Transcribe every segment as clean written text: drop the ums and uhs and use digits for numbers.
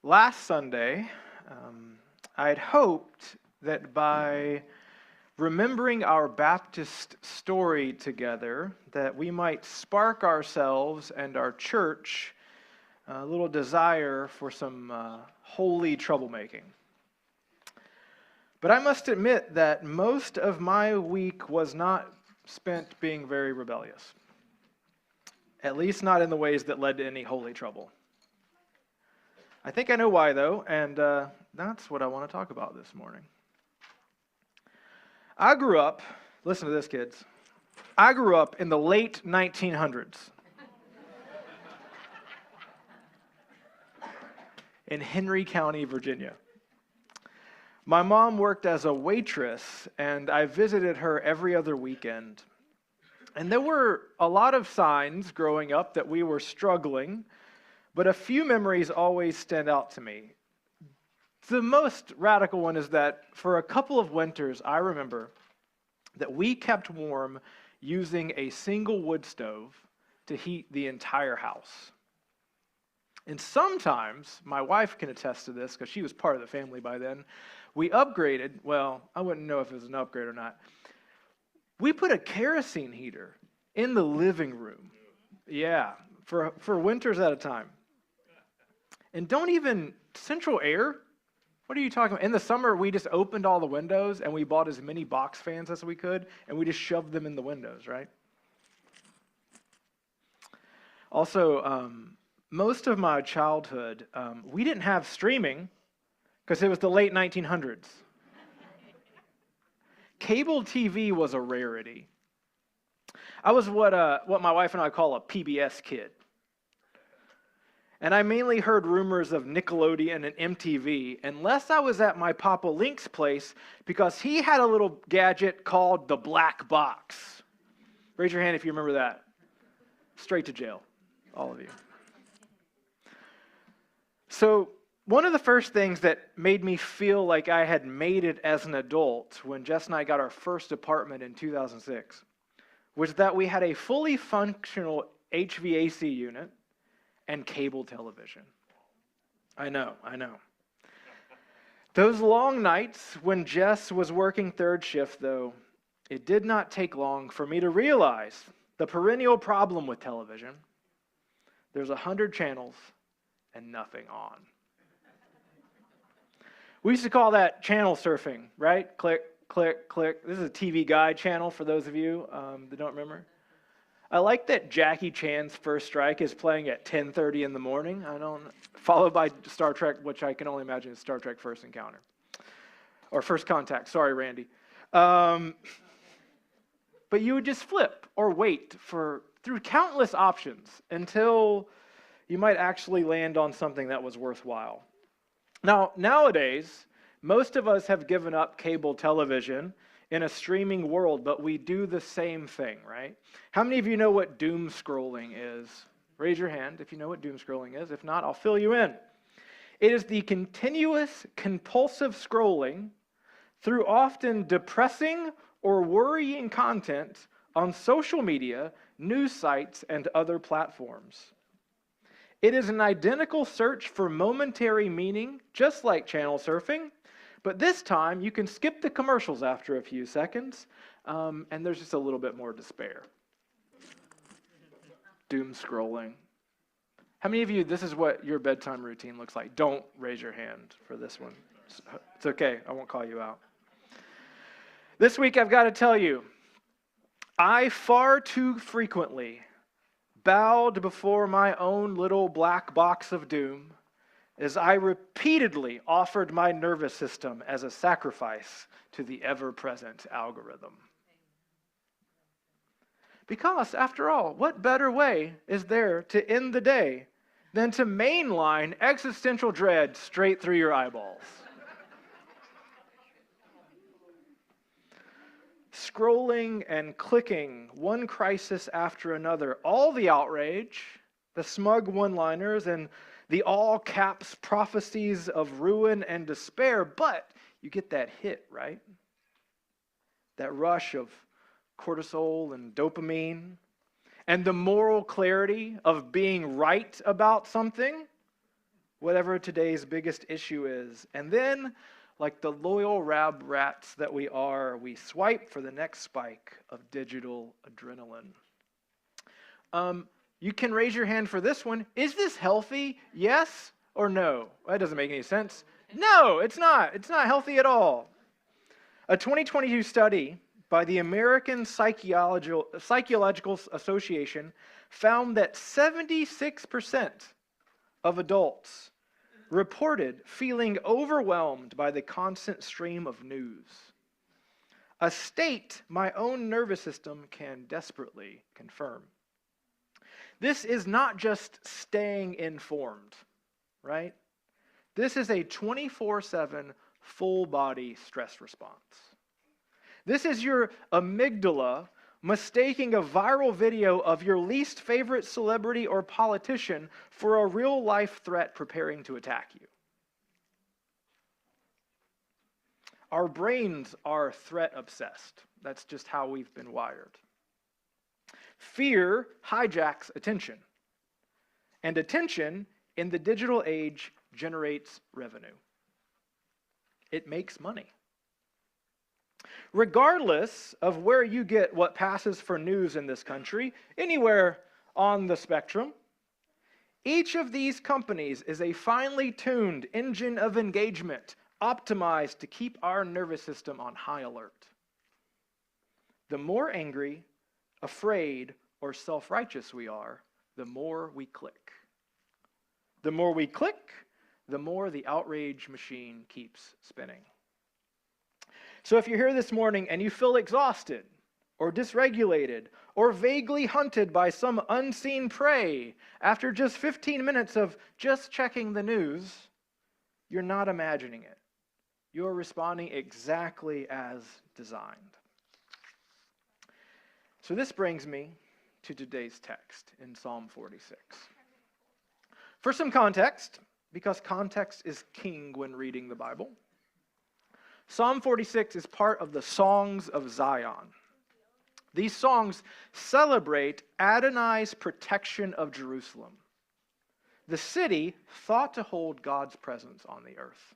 Last Sunday, I had hoped that by remembering our Baptist story together, that we might spark ourselves and our church a little desire for some holy troublemaking. But I must admit that most of my week was not spent being very rebellious. At least not in the ways that led to any holy trouble. I think I know why, though, and that's what I want to talk about this morning. I grew up, listen to this, kids. I grew up in the late 1900s in Henry County, Virginia. My mom worked as a waitress, and I visited her every other weekend. And there were a lot of signs growing up that we were struggling, but a few memories always stand out to me. The most radical one is that for a couple of winters, I remember that we kept warm using a single wood stove to heat the entire house. And sometimes, my wife can attest to this because she was part of the family by then, we upgraded, well, I wouldn't know if it was an upgrade or not. We put a kerosene heater in the living room. Yeah, for winters at a time. And don't even, central air? What are you talking about? In the summer, we just opened all the windows and we bought as many box fans as we could and we just shoved them in the windows, right? Also, most of my childhood, we didn't have streaming because it was the late 1900s. Cable TV was a rarity. I was what my wife and I call a PBS kid. And I mainly heard rumors of Nickelodeon and MTV unless I was at my Papa Link's place because he had a little gadget called the Black Box. Raise your hand if you remember that. Straight to jail, all of you. So one of the first things that made me feel like I had made it as an adult when Jess and I got our first apartment in 2006 was that we had a fully functional HVAC unit and cable television. I know. Those long nights when Jess was working third shift, though, it did not take long for me to realize the perennial problem with television. There's 100 channels and nothing on. We used to call that channel surfing, right? Click, click, click. This is a TV Guide channel for those of you that don't remember. I like that Jackie Chan's First Strike is playing at 10:30 in the morning. Followed by Star Trek, which I can only imagine is Star Trek First Encounter. Or First Contact. Sorry, Randy. But you would just flip or wait through countless options until you might actually land on something that was worthwhile. Now, nowadays, most of us have given up cable television in a streaming world, but we do the same thing, right? How many of you know what doom scrolling is? Raise your hand if you know what doom scrolling is. If not, I'll fill you in. It is the continuous, compulsive scrolling through often depressing or worrying content on social media, news sites, and other platforms. It is an identical search for momentary meaning, just like channel surfing, but this time you can skip the commercials after a few seconds, and there's just a little bit more despair. Doom scrolling. How many of you, this is what your bedtime routine looks like? Don't raise your hand for this one. It's okay, I won't call you out. This week I've got to tell you, I far too frequently bowed before my own little black box of doom as I repeatedly offered my nervous system as a sacrifice to the ever-present algorithm. Because, after all, what better way is there to end the day than to mainline existential dread straight through your eyeballs? Scrolling and clicking, one crisis after another, all the outrage, the smug one-liners, and the all-caps prophecies of ruin and despair, but you get that hit, right? That rush of cortisol and dopamine, and the moral clarity of being right about something, whatever today's biggest issue is. And then, like the loyal lab rats that we are, we swipe for the next spike of digital adrenaline. You can raise your hand for this one. Is this healthy? Yes or no? That doesn't make any sense. No, it's not. It's not healthy at all. A 2022 study by the American Psychological Association found that 76% of adults reported feeling overwhelmed by the constant stream of news, a state my own nervous system can desperately confirm. This is not just staying informed, right? This is a 24/7 full-body stress response. This is your amygdala mistaking a viral video of your least favorite celebrity or politician for a real-life threat preparing to attack you. Our brains are threat-obsessed. That's just how we've been wired. Fear hijacks attention, and attention in the digital age generates revenue. It makes money. Regardless of where you get what passes for news in this country, anywhere on the spectrum, each of these companies is a finely tuned engine of engagement optimized to keep our nervous system on high alert. The more angry, afraid, or self-righteous we are, the more we click. The more we click, the more the outrage machine keeps spinning. So if you're here this morning and you feel exhausted or dysregulated or vaguely hunted by some unseen prey after just 15 minutes of just checking the news, you're not imagining it. You're responding exactly as designed. So this brings me to today's text in Psalm 46. For some context, because context is king when reading the Bible, Psalm 46 is part of the Songs of Zion. These songs celebrate Adonai's protection of Jerusalem, the city thought to hold God's presence on the earth.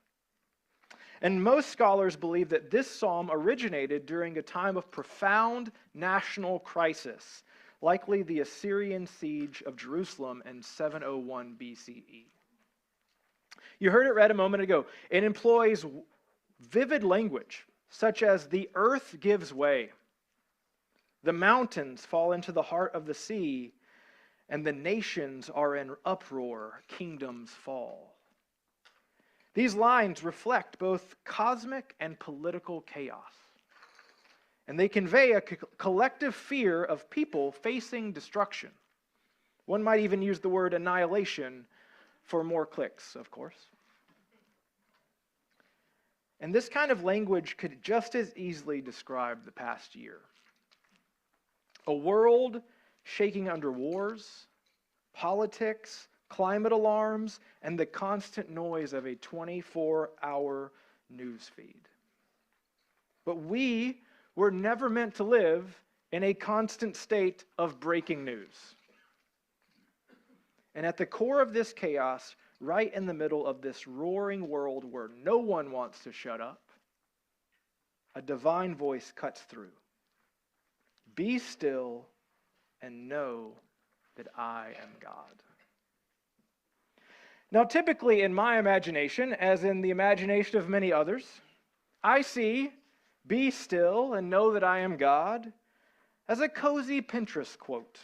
And most scholars believe that this psalm originated during a time of profound national crisis, likely the Assyrian siege of Jerusalem in 701 BCE. You heard it read a moment ago. It employs vivid language, such as the earth gives way, the mountains fall into the heart of the sea, and the nations are in uproar, kingdoms fall. These lines reflect both cosmic and political chaos, and they convey a collective fear of people facing destruction. One might even use the word annihilation for more clicks, of course. And this kind of language could just as easily describe the past year. A world shaking under wars, politics, climate alarms, and the constant noise of a 24-hour news feed. But we were never meant to live in a constant state of breaking news. And at the core of this chaos, right in the middle of this roaring world where no one wants to shut up, a divine voice cuts through. Be still and know that I am God. Now, typically in my imagination, as in the imagination of many others, I see "be still and know that I am God" as a cozy Pinterest quote,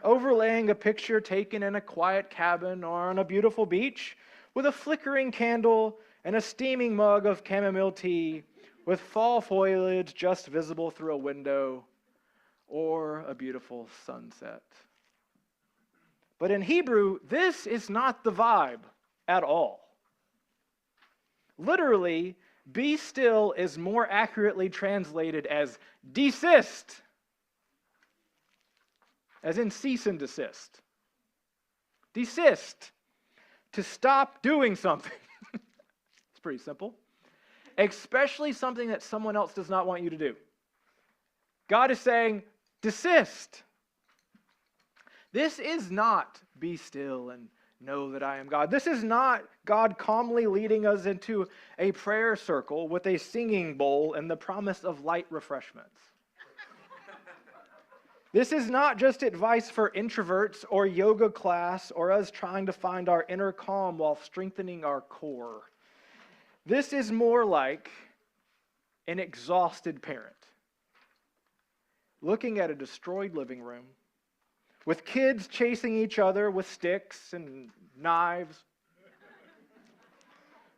overlaying a picture taken in a quiet cabin or on a beautiful beach with a flickering candle and a steaming mug of chamomile tea with fall foliage just visible through a window or a beautiful sunset. But in Hebrew, this is not the vibe at all. Literally, "be still" is more accurately translated as desist, as in cease and desist. Desist, to stop doing something. It's pretty simple. Especially something that someone else does not want you to do. God is saying, desist. This is not "be still and know that I am God. This is not God calmly leading us into a prayer circle with a singing bowl and the promise of light refreshments. This is not just advice for introverts or yoga class or us trying to find our inner calm while strengthening our core. This is more like an exhausted parent looking at a destroyed living room with kids chasing each other with sticks and knives,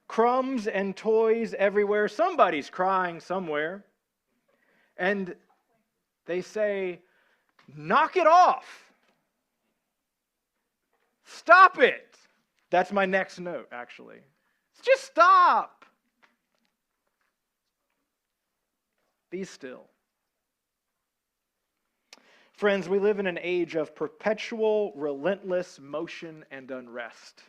crumbs and toys everywhere. Somebody's crying somewhere. And they say, "Knock it off. Stop it." That's my next note, actually. Just stop. Be still. Friends, we live in an age of perpetual, relentless motion and unrest,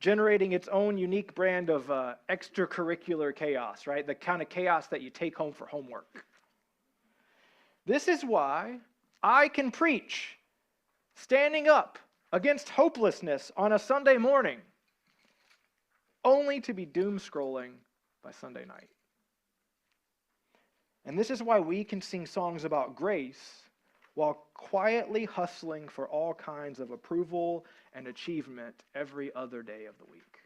generating its own unique brand of extracurricular chaos, right? The kind of chaos that you take home for homework. This is why I can preach standing up against hopelessness on a Sunday morning, only to be doom scrolling by Sunday night. And this is why we can sing songs about grace while quietly hustling for all kinds of approval and achievement every other day of the week.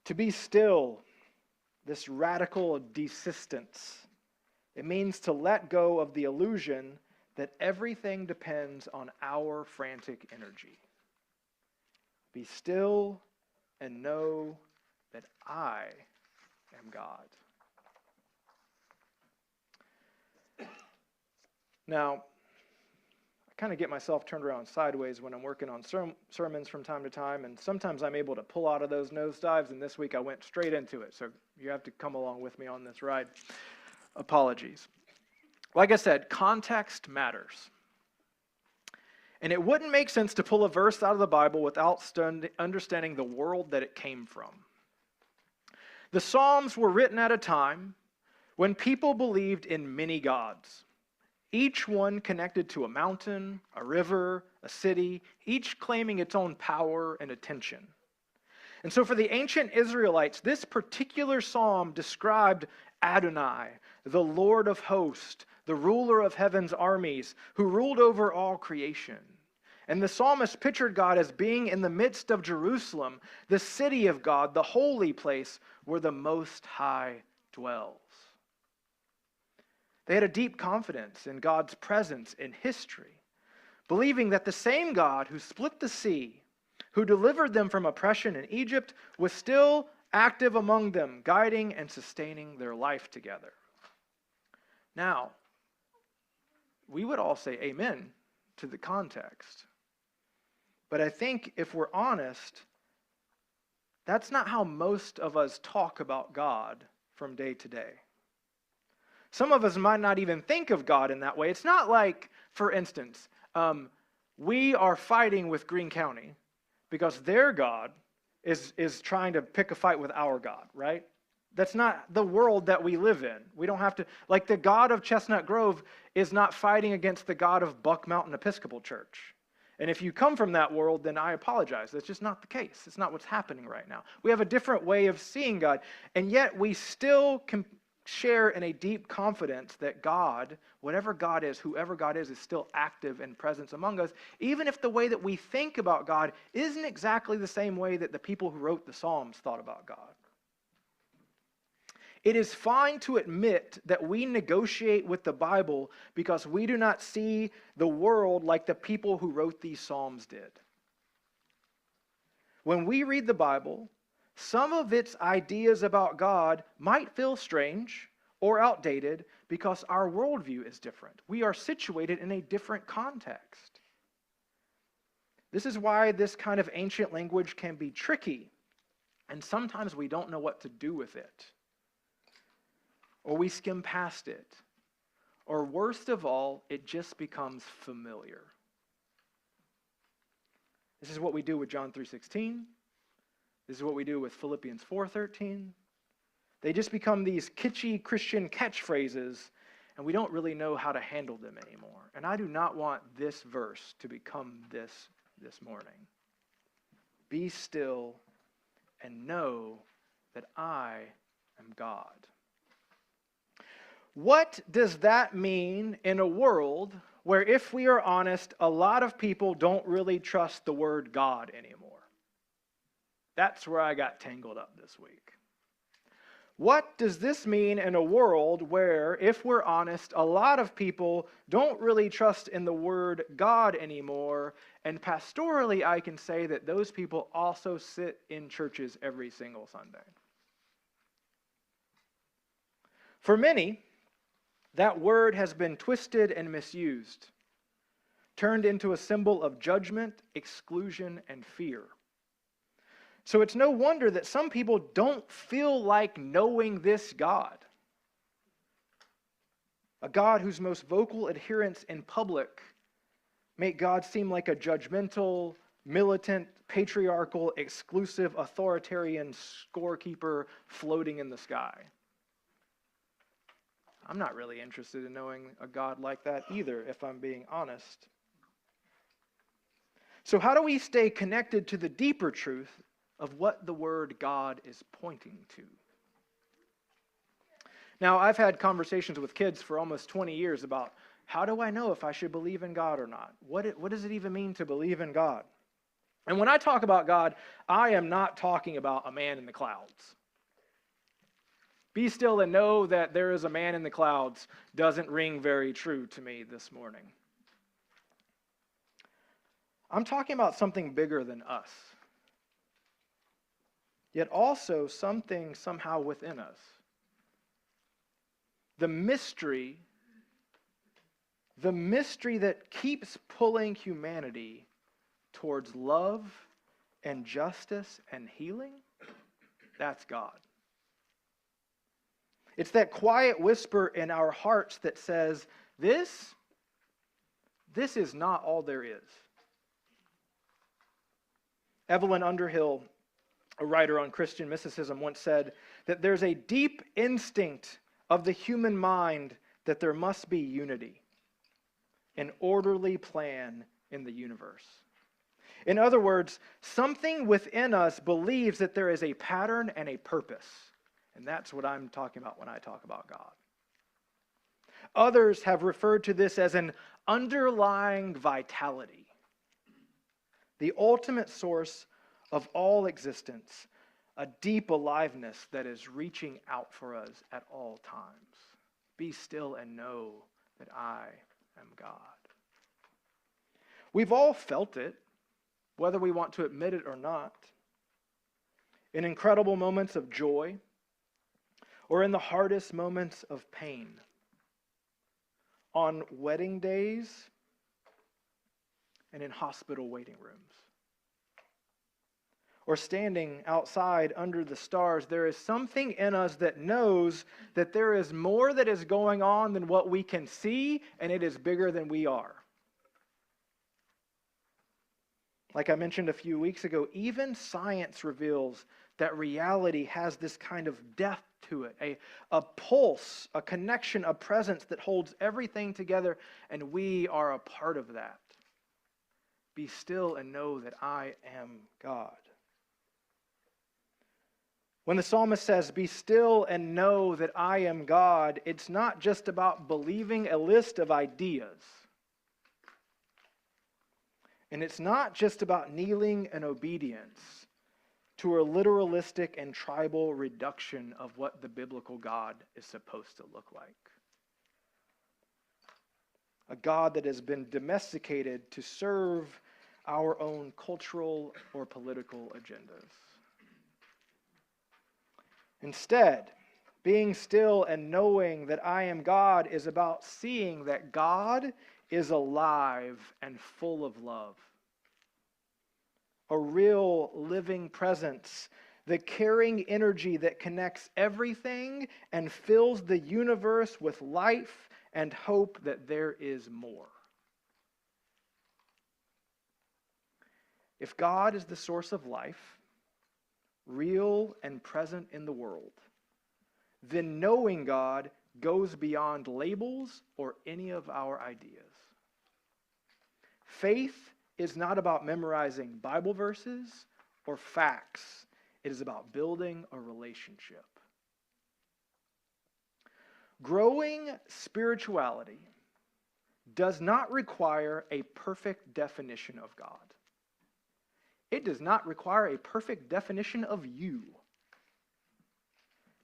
To be still, this radical desistance, it means to let go of the illusion that everything depends on our frantic energy. Be still and know that I am God. Now, I kind of get myself turned around sideways when I'm working on sermons from time to time, and sometimes I'm able to pull out of those nosedives, and this week I went straight into it, so you have to come along with me on this ride. Apologies. Like I said, context matters. And it wouldn't make sense to pull a verse out of the Bible without understanding the world that it came from. The Psalms were written at a time when people believed in many gods, each one connected to a mountain, a river, a city, each claiming its own power and attention. And so for the ancient Israelites, this particular psalm described Adonai, the Lord of hosts, the ruler of heaven's armies, who ruled over all creation. And the psalmist pictured God as being in the midst of Jerusalem, the city of God, the holy place where the Most High dwells. They had a deep confidence in God's presence in history, believing that the same God who split the sea, who delivered them from oppression in Egypt, was still active among them, guiding and sustaining their life together. Now, we would all say amen to the context. But I think if we're honest, that's not how most of us talk about God from day to day. Some of us might not even think of God in that way. It's not like, for instance, we are fighting with Greene County because their God is trying to pick a fight with our God, right? That's not the world that we live in. We don't have to, like the God of Chestnut Grove is not fighting against the God of Buck Mountain Episcopal Church. And if you come from that world, then I apologize. That's just not the case. It's not what's happening right now. We have a different way of seeing God, and yet we still can share in a deep confidence that God, whatever God is, whoever God is still active and present among us, even if the way that we think about God isn't exactly the same way that the people who wrote the Psalms thought about God. It is fine to admit that we negotiate with the Bible because we do not see the world like the people who wrote these Psalms did. When we read the Bible, some of its ideas about God might feel strange or outdated because our worldview is different. We are situated in a different context. This is why this kind of ancient language can be tricky, and sometimes we don't know what to do with it, or we skim past it, or worst of all, it just becomes familiar. This is what we do with John 3:16. This is what we do with Philippians 4:13. They just become these kitschy Christian catchphrases, and we don't really know how to handle them anymore. And I do not want this verse to become this this morning. Be still and know that I am God. What does that mean in a world where, if we are honest, a lot of people don't really trust the word God anymore? That's where I got tangled up this week. What does this mean in a world where, if we're honest, a lot of people don't really trust in the word God anymore? And pastorally, I can say that those people also sit in churches every single Sunday. For many, that word has been twisted and misused, turned into a symbol of judgment, exclusion, and fear. So it's no wonder that some people don't feel like knowing this God. A God whose most vocal adherents in public make God seem like a judgmental, militant, patriarchal, exclusive, authoritarian scorekeeper floating in the sky. I'm not really interested in knowing a God like that either, if I'm being honest. So how do we stay connected to the deeper truth of what the word God is pointing to? Now, I've had conversations with kids for almost 20 years about, how do I know if I should believe in God or not? What does it even mean to believe in God? And when I talk about God, I am not talking about a man in the clouds. Be still and know that there is a man in the clouds doesn't ring very true to me this morning. I'm talking about something bigger than us, yet also something somehow within us. The mystery that keeps pulling humanity towards love and justice and healing, that's God. It's that quiet whisper in our hearts that says, this is not all there is. Evelyn Underhill, a writer on Christian mysticism, once said that there's a deep instinct of the human mind that there must be unity, an orderly plan in the universe. In other words, something within us believes that there is a pattern and a purpose. And that's what I'm talking about when I talk about God. Others have referred to this as an underlying vitality, the ultimate source of all existence, a deep aliveness that is reaching out for us at all times. Be still and know that I am God. We've all felt it, whether we want to admit it or not, in incredible moments of joy, or in the hardest moments of pain, on wedding days, and in hospital waiting rooms. Or standing outside under the stars, there is something in us that knows that there is more that is going on than what we can see, and it is bigger than we are. Like I mentioned a few weeks ago, even science reveals that reality has this kind of depth to it, a pulse, a connection, a presence that holds everything together, and we are a part of that. Be still and know that I am God. When the psalmist says, be still and know that I am God, it's not just about believing a list of ideas. And it's not just about kneeling in obedience to a literalistic and tribal reduction of what the biblical God is supposed to look like. A God that has been domesticated to serve our own cultural or political agendas. Instead, being still and knowing that I am God is about seeing that God is alive and full of love. A real living presence, the caring energy that connects everything and fills the universe with life and hope that there is more. If God is the source of life, real and present in the world, then knowing God goes beyond labels or any of our ideas. Faith is not about memorizing Bible verses or facts. It is about building a relationship. Growing spirituality does not require a perfect definition of God. It does not require a perfect definition of you.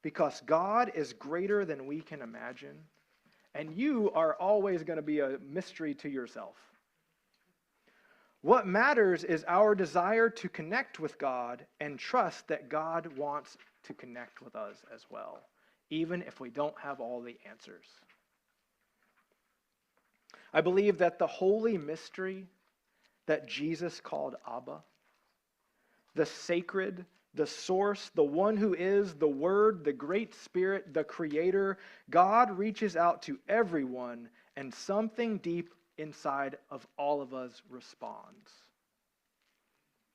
Because God is greater than we can imagine, and you are always going to be a mystery to yourself. What matters is our desire to connect with God and trust that God wants to connect with us as well, even if we don't have all the answers. I believe that the holy mystery that Jesus called Abba, the sacred, the source, the one who is the Word, the Great Spirit, the Creator, God reaches out to everyone, and something deep inside of all of us responds.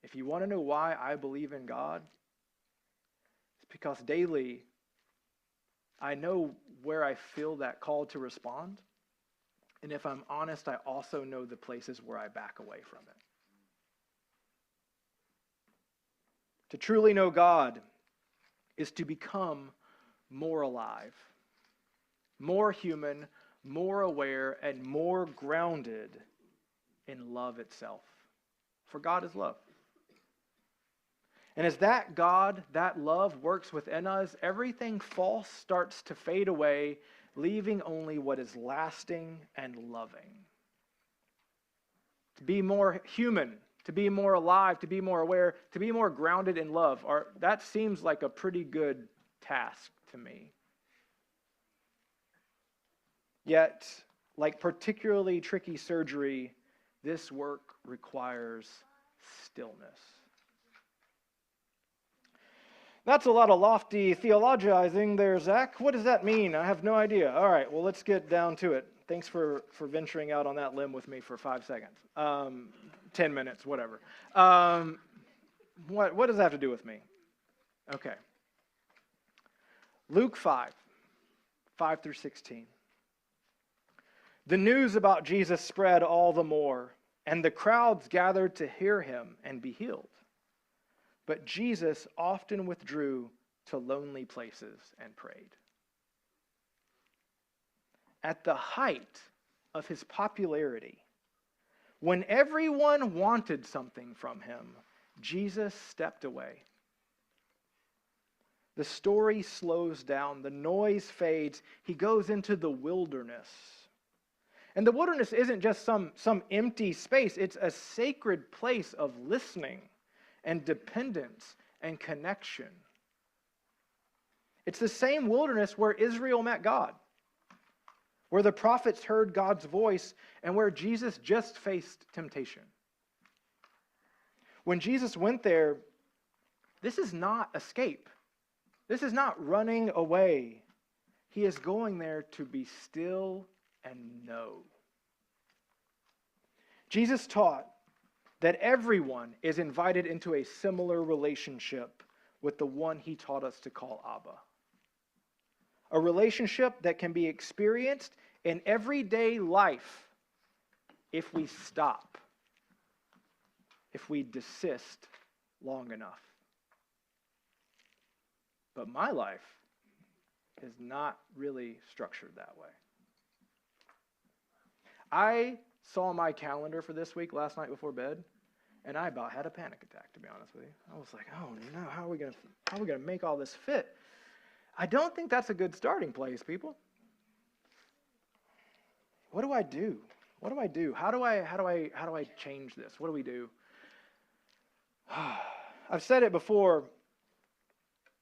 If you want to know why I believe in God, it's because daily I know where I feel that call to respond. And if I'm honest, I also know the places where I back away from it. To truly know God is to become more alive, more human, more aware, and more grounded in love itself. For God is love. And as that God, that love works within us, everything false starts to fade away, leaving only what is lasting and loving. To be more human, to be more alive, to be more aware, to be more grounded in love, that seems like a pretty good task to me. Yet, like particularly tricky surgery, this work requires stillness. That's a lot of lofty theologizing there, Zach. What does that mean? I have no idea. All right, well, let's get down to it. Thanks for venturing out on that limb with me for 5 seconds. 10 minutes, whatever. What does that have to do with me? Okay. Luke 5 through 16. The news about Jesus spread all the more, and the crowds gathered to hear him and be healed. But Jesus often withdrew to lonely places and prayed. At the height of his popularity, when everyone wanted something from him, Jesus stepped away. The story slows down, the noise fades, he goes into the wilderness. And the wilderness isn't just some empty space, it's a sacred place of listening and dependence and connection. It's the same wilderness where Israel met God, where the prophets heard God's voice, and where Jesus just faced temptation. When Jesus went there, this is not escape. This is not running away. He is going there to be still and know. Jesus taught that everyone is invited into a similar relationship with the one he taught us to call Abba. A relationship that can be experienced in everyday life if we stop, if we desist long enough. But my life is not really structured that way. I saw my calendar for this week last night before bed, and I about had a panic attack, to be honest with you. I was like, oh no, how are we gonna make all this fit? I don't think that's a good starting place, people. What do I do? What do I do? How do I change this? What do we do? I've said it before,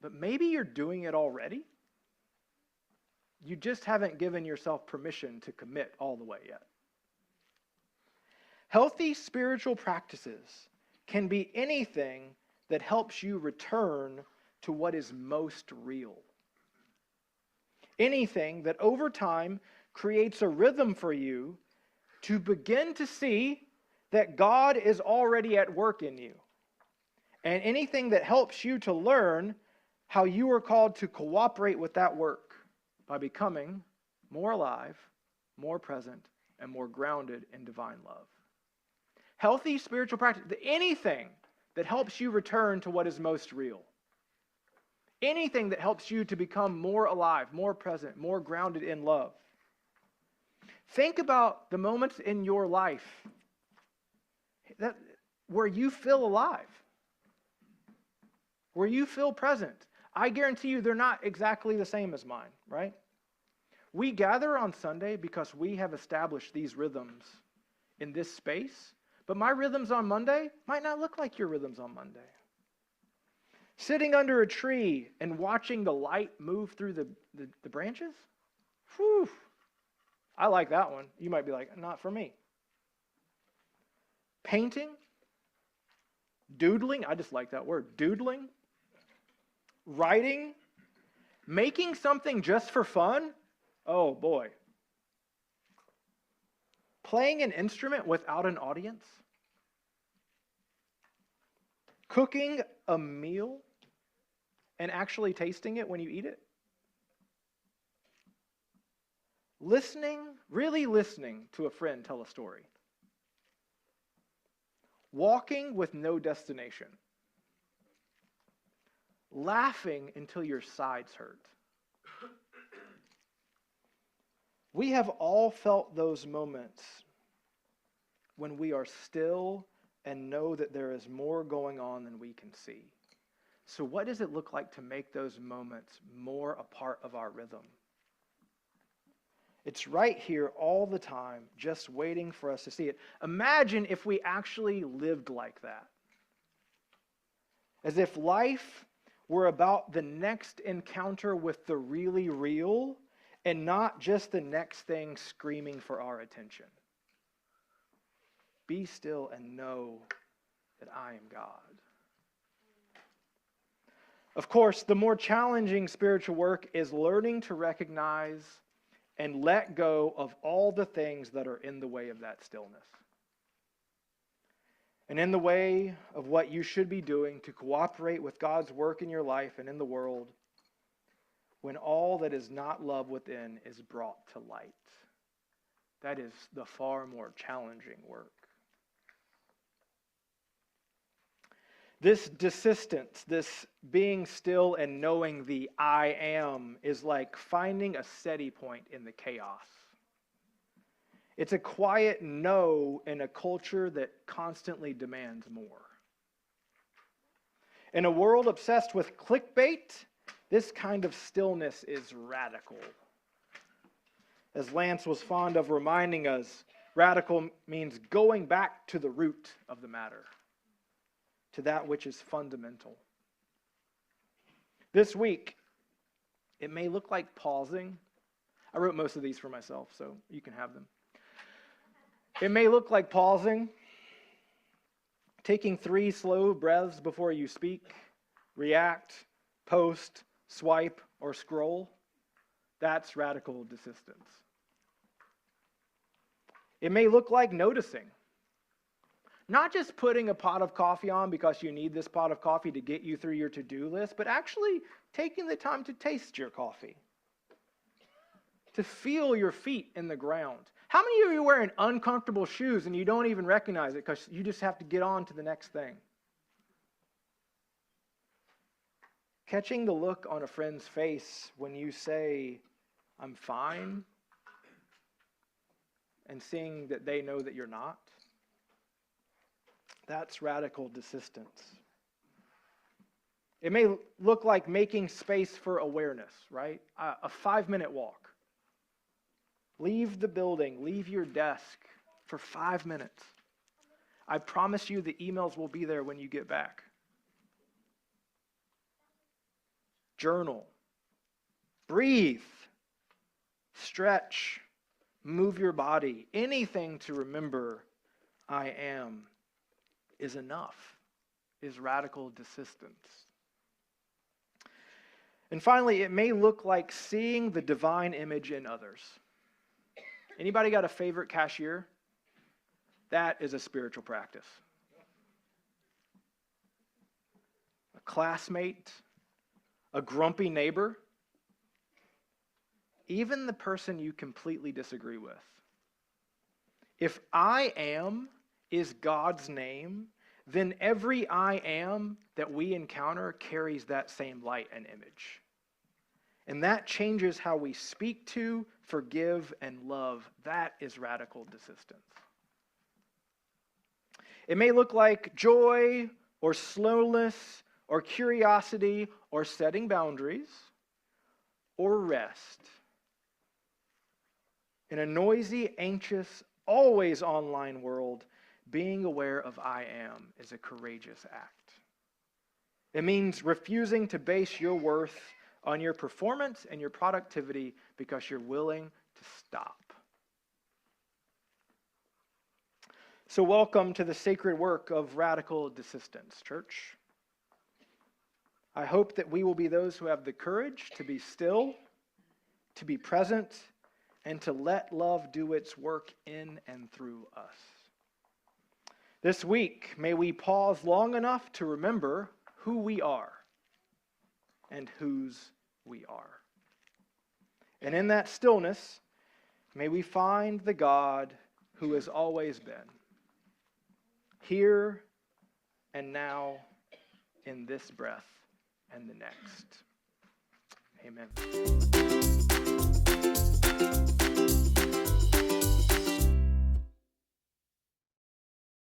but maybe you're doing it already. You just haven't given yourself permission to commit all the way yet. Healthy spiritual practices can be anything that helps you return to what is most real. Anything that over time creates a rhythm for you to begin to see that God is already at work in you. And anything that helps you to learn how you are called to cooperate with that work by becoming more alive, more present, and more grounded in divine love. Healthy spiritual practice, anything that helps you return to what is most real. Anything that helps you to become more alive, more present, more grounded in love. Think about the moments in your life where you feel alive, where you feel present. I guarantee you they're not exactly the same as mine, right? We gather on Sunday because we have established these rhythms in this space, but my rhythms on Monday might not look like your rhythms on Monday. Sitting under a tree and watching the light move through the branches? Whew. I like that one. You might be like, not for me. Painting? Doodling? I just like that word. Doodling? Writing? Making something just for fun? Oh boy. Playing an instrument without an audience? Cooking a meal and actually tasting it when you eat it? Really listening to a friend tell a story. Walking with no destination. Laughing until your sides hurt. We have all felt those moments when we are still and know that there is more going on than we can see. So what does it look like to make those moments more a part of our rhythm? It's right here all the time, just waiting for us to see it. Imagine if we actually lived like that. As if life were about the next encounter with the really real and not just the next thing screaming for our attention. Be still and know that I am God. Of course, the more challenging spiritual work is learning to recognize and let go of all the things that are in the way of that stillness. And in the way of what you should be doing to cooperate with God's work in your life and in the world, when all that is not love within is brought to light. That is the far more challenging work. This desistance, this being still and knowing the I am, is like finding a steady point in the chaos. It's a quiet no in a culture that constantly demands more. In a world obsessed with clickbait, this kind of stillness is radical. As Lance was fond of reminding us, radical means going back to the root of the matter, to that which is fundamental. This week, it may look like pausing. I wrote most of these for myself, so you can have them. It may look like pausing, taking 3 slow breaths before you speak, react, post, swipe, or scroll. That's radical desistance. It may look like noticing. Not just putting a pot of coffee on because you need this pot of coffee to get you through your to-do list, but actually taking the time to taste your coffee. To feel your feet in the ground. How many of you are wearing uncomfortable shoes and you don't even recognize it because you just have to get on to the next thing? Catching the look on a friend's face when you say, I'm fine, and seeing that they know that you're not. That's radical desistance. It may look like making space for awareness, right? A 5-minute walk. Leave the building, leave your desk for 5 minutes. I promise you the emails will be there when you get back. Journal. Breathe. Stretch. Move your body. Anything to remember I am is enough, is radical desistance. And finally, it may look like seeing the divine image in others. Anybody got a favorite cashier? That is a spiritual practice. A classmate, a grumpy neighbor, even the person you completely disagree with. If I am is God's name, then every I am that we encounter carries that same light and image. And that changes how we speak to, forgive, and love. That is radical desistance. It may look like joy or slowness or curiosity or setting boundaries or rest. In a noisy, anxious, always online world, being aware of I am is a courageous act. It means refusing to base your worth on your performance and your productivity because you're willing to stop. So welcome to the sacred work of radical desistance, church. I hope that we will be those who have the courage to be still, to be present, and to let love do its work in and through us. This week, may we pause long enough to remember who we are and whose we are. And in that stillness, may we find the God who has always been, here and now, in this breath and the next. Amen.